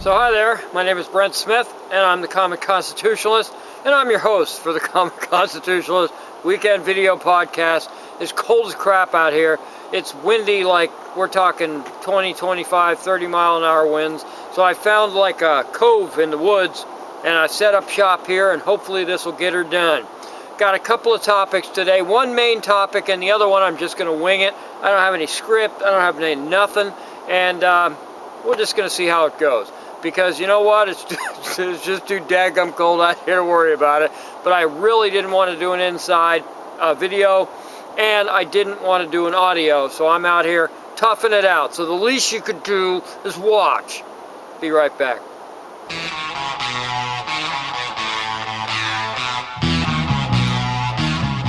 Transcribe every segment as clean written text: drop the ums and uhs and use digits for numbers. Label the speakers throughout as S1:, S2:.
S1: So hi there, my name is Brent Smith, and I'm the Common Constitutionalist, and I'm your host for the Common Constitutionalist Weekend Video Podcast. It's cold as crap out here. It's windy, like we're talking 20, 25, 30 mile an hour winds. So I found like a cove in the woods, and I set up shop here, and hopefully this will get her done. Got a couple of topics today, one main topic, and the other one I'm just going to wing it. I don't have any script, I don't have any nothing, and we're just going to see how it goes. Because you know what, it's just too daggum cold out here to worry about it. But I really didn't want to do an inside video, and I didn't want to do an audio, so I'm out here toughing it out. So the least you could do is watch. Be right back.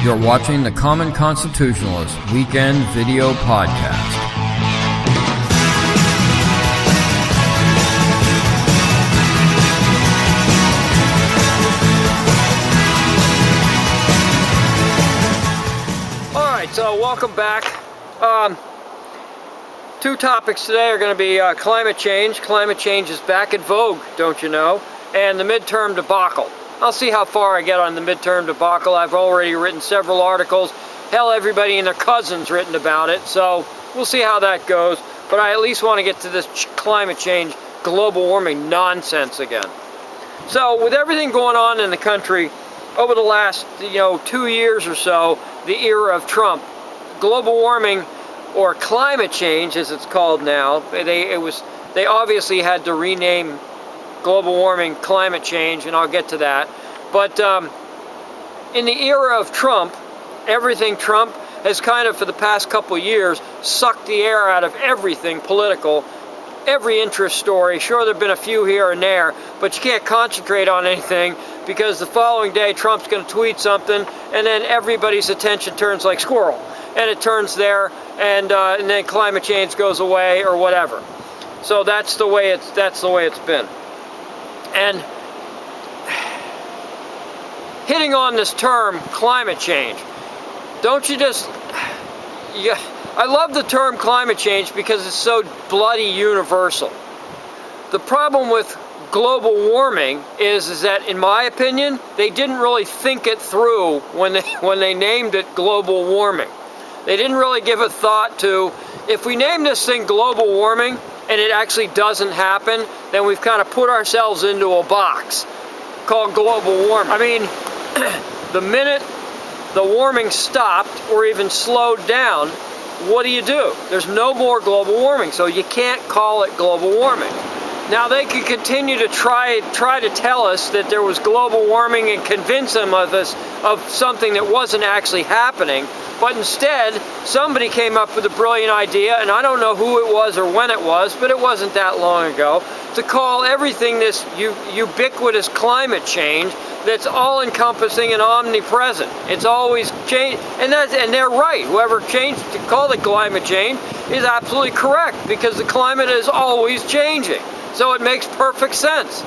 S2: You're watching the Common Constitutionalist Weekend Video Podcast.
S1: So welcome back. Two topics today are going to be climate change. Climate change is back in vogue, don't you know? And the midterm debacle. I'll see how far I get on the midterm debacle. I've already written several articles. Hell, everybody and their cousin's written about it. So we'll see how that goes. But I at least want to get to this climate change, global warming nonsense again. So with everything going on in the country over the last 2 years or so, the era of Trump, global warming, or climate change as it's called now, they obviously had to rename global warming climate change, and I'll get to that. But in the era of Trump, everything Trump has kind of, for the past couple years, sucked the air out of everything political, every interest story. Sure, there have been a few here and there, but you can't concentrate on anything because the following day Trump's going to tweet something, and then everybody's attention turns like squirrel, and it turns there, and then climate change goes away or whatever. So that's the way it's been. And hitting on this term climate change, don't you just? Yeah, I love the term climate change because it's so bloody universal. The problem with global warming is that, in my opinion, they didn't really think it through when they named it global warming. They didn't really give a thought to, if we name this thing global warming and it actually doesn't happen, then we've kind of put ourselves into a box called global warming. I mean, the minute the warming stopped or even slowed down, what do? There's no more global warming, so you can't call it global warming. Now they could continue to try to tell us that there was global warming and convince them of something that wasn't actually happening, but instead somebody came up with a brilliant idea, and I don't know who it was or when it was, but it wasn't that long ago, to call everything this ubiquitous climate change that's all-encompassing and omnipresent. It's always changed, and they're right. Whoever called it climate change is absolutely correct, because the climate is always changing. So it makes perfect sense.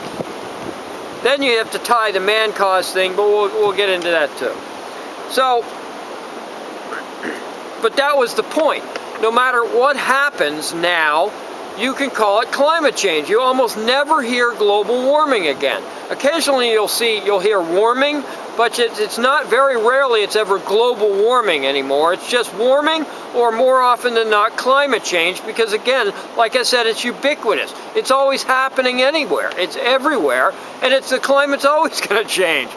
S1: Then you have to tie the man-caused thing, but we'll get into that too. So, but that was the point. No matter what happens now, you can call it climate change. You almost never hear global warming again. Occasionally you'll hear warming, but it's not, very rarely it's ever global warming anymore. It's just warming, or more often than not climate change, because again, like I said, it's ubiquitous. It's always happening anywhere. It's everywhere, and the climate's always going to change.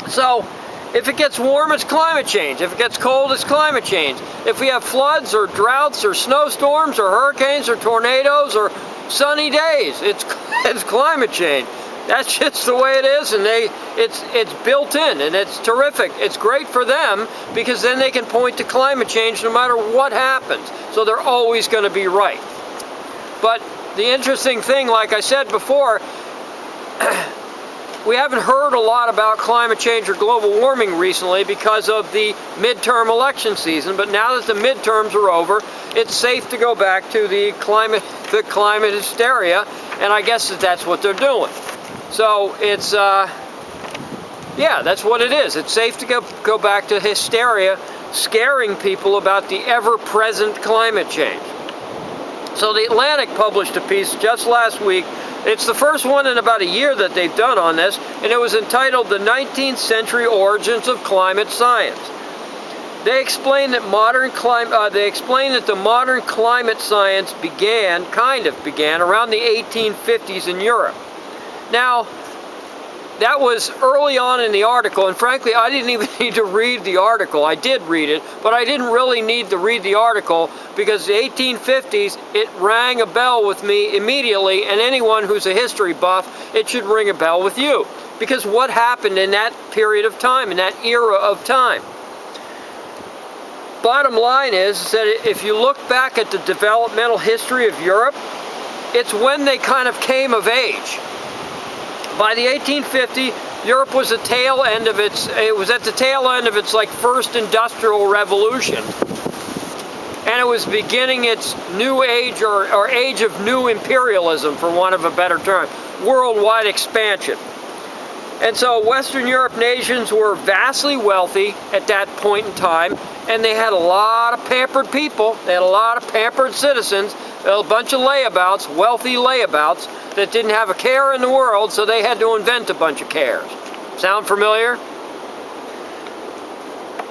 S1: So if it gets warm, it's climate change. If it gets cold, it's climate change. If we have floods or droughts or snowstorms or hurricanes or tornadoes or sunny days, it's climate change. That's just the way it is, and it's built in, and it's terrific. It's great for them because then they can point to climate change no matter what happens. So they're always going to be right. But the interesting thing, like I said before, we haven't heard a lot about climate change or global warming recently because of the midterm election season. But now that the midterms are over, it's safe to go back to the climate hysteria, and I guess that's what they're doing. So it's, yeah, that's what it is. It's safe to go back to hysteria, scaring people about the ever-present climate change. So the Atlantic published a piece just last week. It's the first one in about a year that they've done on this, and it was entitled "The 19th Century Origins of Climate Science." They explain that the modern climate science began around the 1850s in Europe. Now, that was early on in the article, and frankly, I didn't even need to read the article. I did read it, but I didn't really need to read the article because the 1850s, it rang a bell with me immediately, and anyone who's a history buff, it should ring a bell with you. Because what happened in that period of time, in that era of time? Bottom line is that if you look back at the developmental history of Europe, it's when they kind of came of age. By the 1850s, Europe was at the tail end of its like first industrial revolution. And it was beginning its new age or age of new imperialism, for want of a better term, worldwide expansion. And so Western Europe nations were vastly wealthy at that point in time, and they had a lot of pampered people, they had a lot of pampered citizens, a bunch of layabouts, wealthy layabouts, that didn't have a care in the world, so they had to invent a bunch of cares. Sound familiar?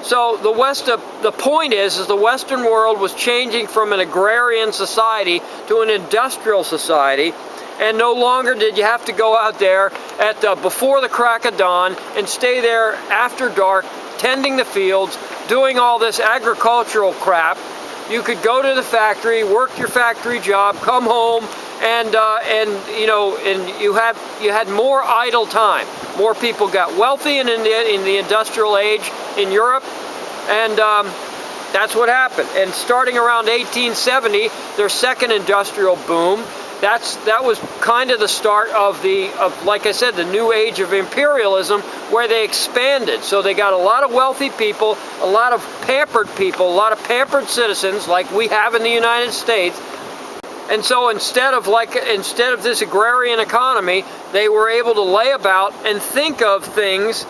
S1: So the point is the Western world was changing from an agrarian society to an industrial society, and no longer did you have to go out there before the crack of dawn and stay there after dark, tending the fields, doing all this agricultural crap. You could go to the factory, work your factory job, come home, and you had more idle time. More people got wealthy in the industrial age in Europe, and that's what happened. And starting around 1870, their second industrial boom. That was kind of the start of like I said, the new age of imperialism, where they expanded. So they got a lot of wealthy people, a lot of pampered people, a lot of pampered citizens, like we have in the United States. And so instead of this agrarian economy, they were able to lay about and think of things,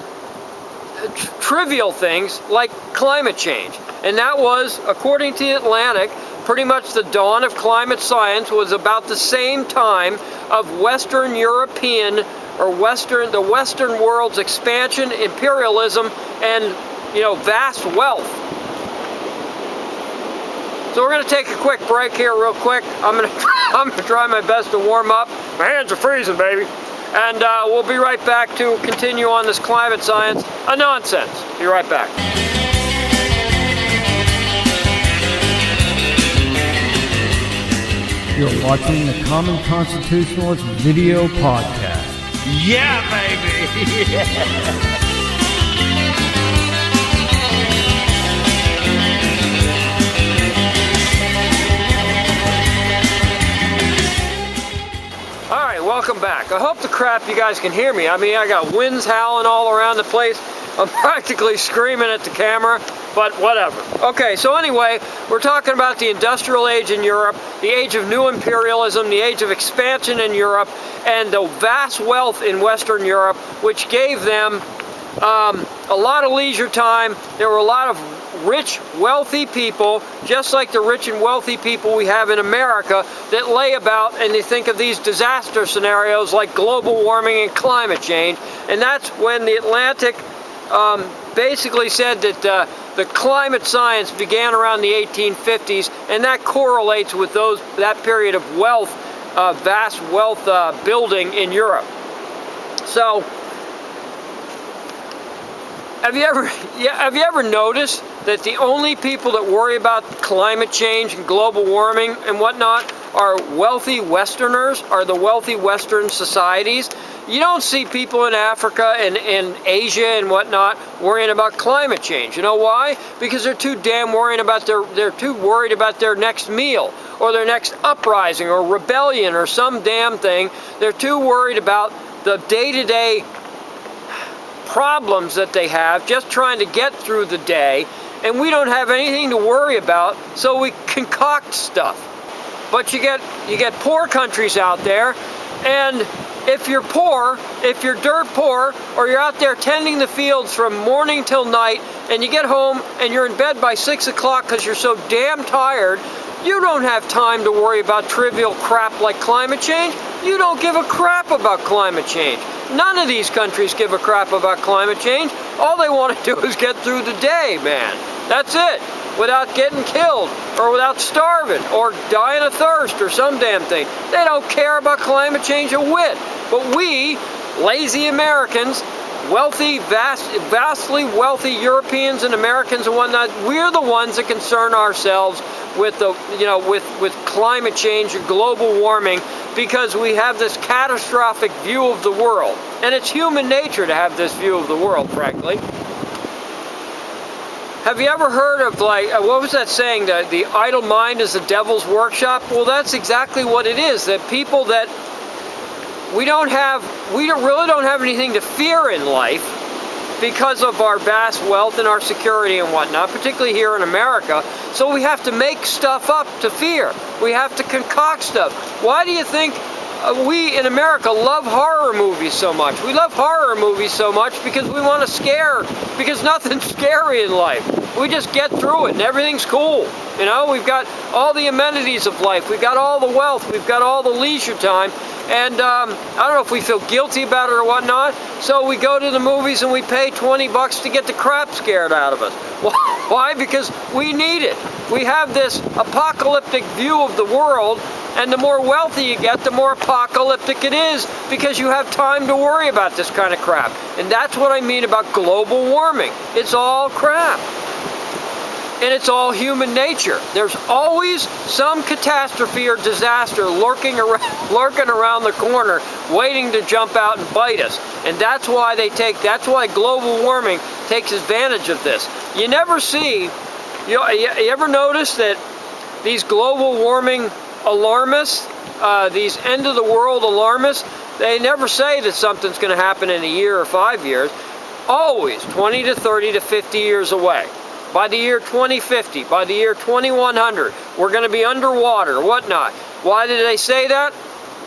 S1: trivial things like climate change. And that was, according to the Atlantic, pretty much the dawn of climate science was about the same time of Western European or the Western world's expansion, imperialism, and vast wealth. So we're going to take a quick break here real quick. I'm going to try my best to warm up. My hands are freezing, baby. And we'll be right back to continue on this climate science nonsense. Be right back.
S2: You're watching the Common Constitutionalist video podcast.
S3: Yeah, baby!
S1: Alright, welcome back. I hope the crap you guys can hear me. I mean, I got winds howling all around the place. I'm practically screaming at the camera, but whatever. Okay, so anyway, we're talking about the industrial age in Europe, the age of new imperialism, the age of expansion in Europe, and the vast wealth in Western Europe, which gave them a lot of leisure time. There were a lot of rich, wealthy people, just like the rich and wealthy people we have in America, that lay about and they think of these disaster scenarios like global warming and climate change. And that's when the Atlantic basically said that the climate science began around the 1850s, and that correlates with that period of wealth, vast wealth building in Europe. So, have you ever noticed that the only people that worry about climate change and global warming and whatnot are wealthy Westerners, are the wealthy Western societies? You don't see people in Africa and in Asia and whatnot worrying about climate change. You know why? Because they're too damn worried about their next meal or their next uprising or rebellion or some damn thing. They're too worried about the day-to-day problems that they have, just trying to get through the day, and we don't have anything to worry about, so we concoct stuff. But you get poor countries out there, and if you're poor, if you're dirt poor, or you're out there tending the fields from morning till night, and you get home and you're in bed by 6 o'clock because you're so damn tired, You don't have time to worry about trivial crap like climate change. You don't give a crap about climate change. None of these countries give a crap about climate change. All they want to do is get through the day, man. That's it. Without getting killed, or without starving, or dying of thirst, or some damn thing. They don't care about climate change a whit. But we, lazy Americans, wealthy, vastly wealthy Europeans and Americans and whatnot, we're the ones that concern ourselves with the, with climate change and global warming, because we have this catastrophic view of the world. And it's human nature to have this view of the world, frankly. Have you ever heard of, like, what was that saying, that the idle mind is the devil's workshop? Well, that's exactly what it is. That people that we really don't have anything to fear in life because of our vast wealth and our security and whatnot, particularly here in America. So we have to make stuff up to fear. We have to concoct stuff. Why do you think we in America love horror movies so much? We love horror movies so much because we want to scare, because nothing's scary in life. We just get through it and everything's cool. We've got all the amenities of life. We've got all the wealth. We've got all the leisure time. And I don't know if we feel guilty about it or whatnot. So we go to the movies and we pay $20 to get the crap scared out of us. Why? Because we need it. We have this apocalyptic view of the world. And the more wealthy you get, the more apocalyptic it is, because you have time to worry about this kind of crap. And that's what I mean about global warming. It's all crap. And it's all human nature. There's always some catastrophe or disaster lurking around the corner, waiting to jump out and bite us. And that's why that's why global warming takes advantage of this. You never see, you ever notice that these global warming alarmists, these end of the world alarmists, they never say that something's going to happen in a year or 5 years. Always 20 to 30 to 50 years away. By the year 2050, by the year 2100, we're going to be underwater, whatnot. Why did they say that?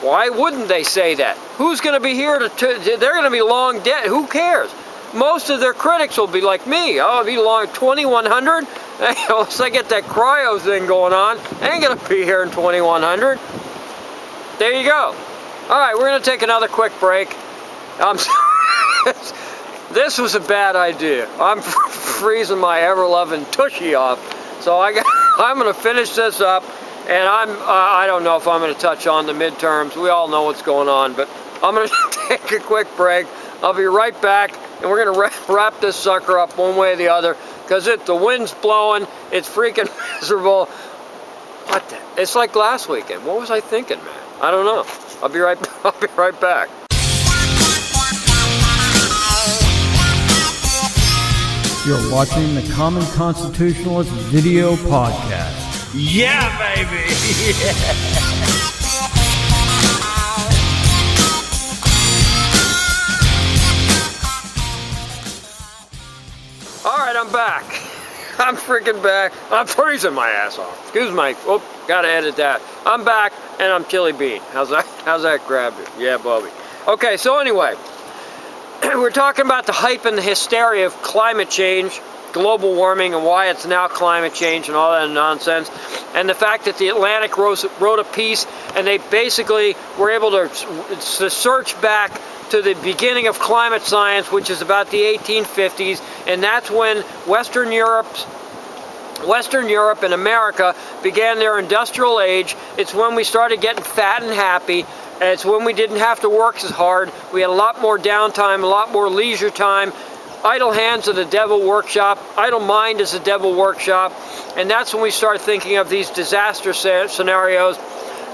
S1: Why wouldn't they say that? Who's going to be here they're going to be long dead. Who cares? Most of their critics will be like me. Oh, it'll be long 2100. Unless I get that cryo thing going on, I ain't going to be here in 2100. There you go. All right, we're going to take another quick break. I'm sorry. This was a bad idea. I'm freezing my ever-loving tushy off. So I'm going to finish this up, and I don't know if I'm going to touch on the midterms. We all know what's going on, but I'm going to take a quick break. I'll be right back, and we're going to wrap this sucker up one way or the other, because the wind's blowing. It's freaking miserable. It's like last weekend. What was I thinking, man? I don't know. I'll be right back.
S2: You're watching the Common Constitutionalist video podcast.
S3: Yeah, baby!
S1: All right, I'm back. I'm freaking back. I'm freezing my ass off. Excuse me. Oh, gotta edit that. I'm back, and I'm Chili Bean. How's that grab you? Yeah, Bobby. Okay, so anyway, we're talking about the hype and the hysteria of climate change, global warming, and why it's now climate change and all that nonsense. And the fact that the Atlantic wrote a piece, and they basically were able to search back to the beginning of climate science, which is about the 1850s, and that's when Western Europe and America began their industrial age. It's when we started getting fat and happy. And it's when we didn't have to work as hard. We had a lot more downtime, a lot more leisure time. Idle hands are the devil workshop. Idle mind is the devil workshop. And that's when we start thinking of these disaster scenarios.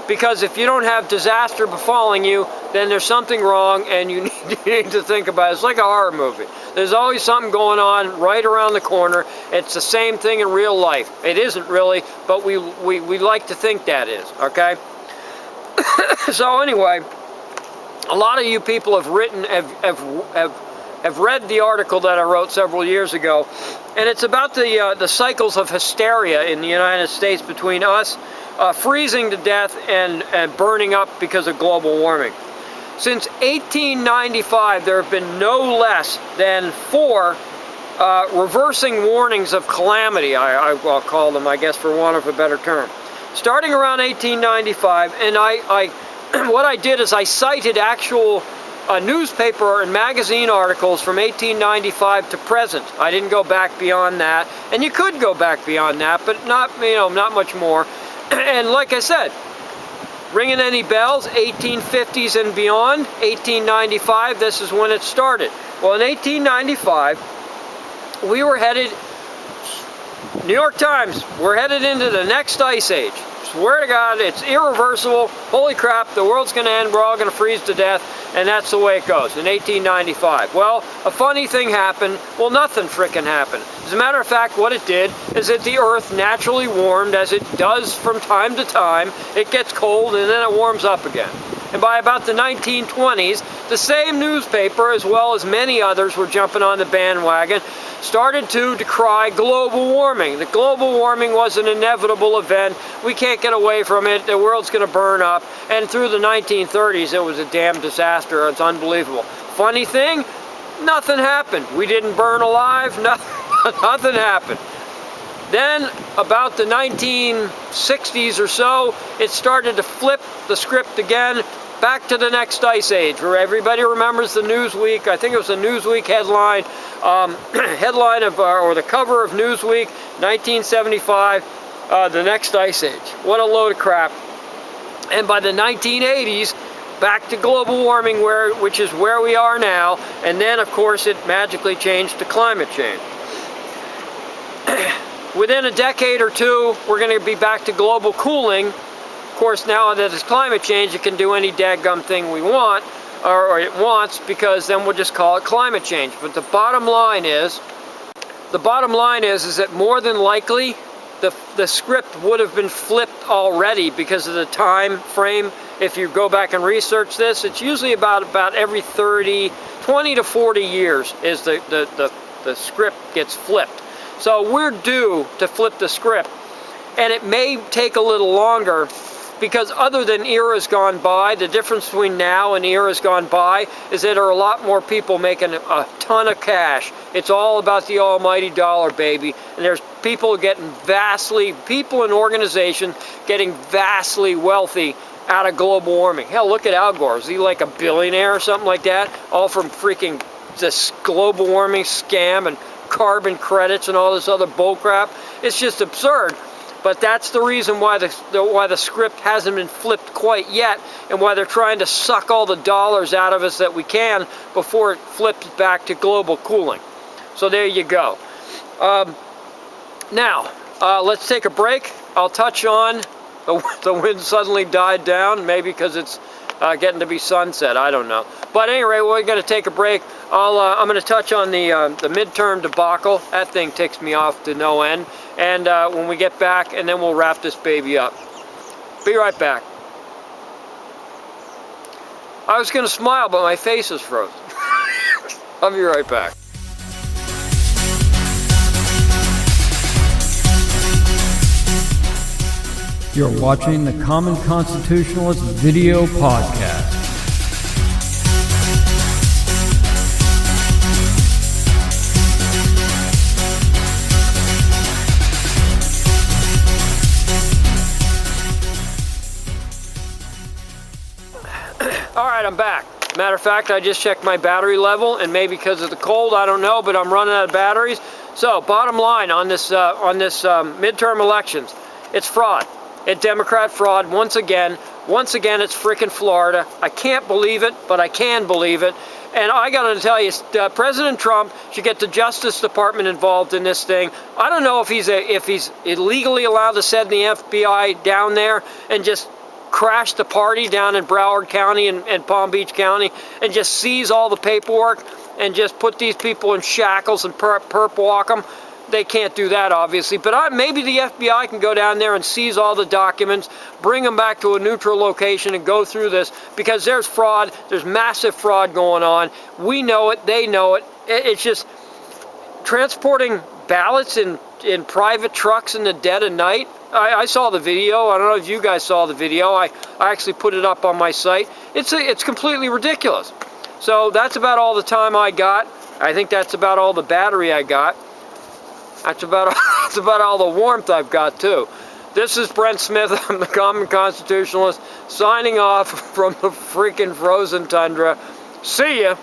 S1: Because if you don't have disaster befalling you, then there's something wrong, and you need to think about it. It's like a horror movie. There's always something going on right around the corner. It's the same thing in real life. It isn't really, but we like to think that is, okay? So anyway, a lot of you people have read the article that I wrote several years ago, and it's about the cycles of hysteria in the United States between us freezing to death and burning up because of global warming. Since 1895, there have been no less than 4 reversing warnings of calamity, I'll call them, I guess, for want of a better term. starting around 1895, and I what I did is I cited actual newspaper and magazine articles from 1895 to present. I didn't go back beyond that, and you could go back beyond that, but not, not much more. And like I said, ringing any bells, 1850s and beyond, 1895, this is when it started. Well, in 1895, we were headed, New York Times, we're headed into the next ice age. Swear to God, it's irreversible. Holy crap, the world's going to end. We're all going to freeze to death. And that's the way it goes in 1895. Well, a funny thing happened. Well, nothing frickin' happened. As a matter of fact, what it did is that the Earth naturally warmed, as it does from time to time. It gets cold and then it warms up again. And by about the 1920s, the same newspaper, as well as many others, were jumping on the bandwagon, started to decry global warming. That global warming was an inevitable event. We can't get away from it. The world's going to burn up. And through the 1930s, it was a damn disaster. It's unbelievable. Funny thing, nothing happened. We didn't burn alive. Nothing happened. Then, about the 1960s or so, it started to flip the script again, back to the next ice age, where everybody remembers the Newsweek. I think it was a Newsweek headline, or the cover of Newsweek, 1975, the next ice age. What a load of crap. And by the 1980s, back to global warming, which is where we are now. And then, of course, it magically changed to climate change. Within a decade or two, we're going to be back to global cooling. Of course, now that it's climate change, it can do any dadgum thing we want, or it wants, because then we'll just call it climate change. But the bottom line is that more than likely, the script would have been flipped already because of the time frame. If you go back and research this, it's usually about every 20 to 40 years is the script gets flipped. So we're due to flip the script, and it may take a little longer, because other than eras gone by, the difference between now and eras gone by is that there are a lot more people making a ton of cash. It's all about the almighty dollar, baby. And there's people and organizations getting vastly wealthy out of global warming. Hell, look at Al Gore. Is he like a billionaire or something like that? All from freaking this global warming scam and carbon credits and all this other bullcrap. It's just absurd. But that's the reason why the script hasn't been flipped quite yet, and why they're trying to suck all the dollars out of us that we can before it flips back to global cooling. So there you go. Now, let's take a break. I'll touch on the wind suddenly died down, maybe because it's getting to be sunset. I don't know. But anyway, we're going to take a break. I'm going to touch on the midterm debacle. That thing ticks me off to no end. And when we get back, and then we'll wrap this baby up. Be right back. I was going to smile, but my face is frozen. I'll be right back.
S2: You're watching the Common Constitutionalist video podcast.
S1: Alright, I'm back. Matter of fact, I just checked my battery level, and maybe because of the cold, I don't know, but I'm running out of batteries. So, bottom line on this midterm elections, it's fraud. It's Democrat fraud once again. Once again, it's frickin' Florida. I can't believe it, but I can believe it. And I gotta tell you, President Trump should get the Justice Department involved in this thing. I don't know if he's illegally allowed to send the FBI down there and just crash the party down in Broward County and Palm Beach County and just seize all the paperwork and just put these people in shackles and perp walk them. They can't do that, obviously, but maybe the FBI can go down there and seize all the documents, bring them back to a neutral location and go through this, because there's fraud, there's massive fraud going on. We know it, they know it. It's just transporting ballots in private trucks in the dead of night. I saw the video. I don't know if you guys saw the video. I actually put it up on my site. It's completely ridiculous. So that's about all the time I got. I think that's about all the battery I got. That's about all the warmth I've got too. This is Brent Smith. I'm the Common Constitutionalist, signing off from the freaking frozen tundra. See ya.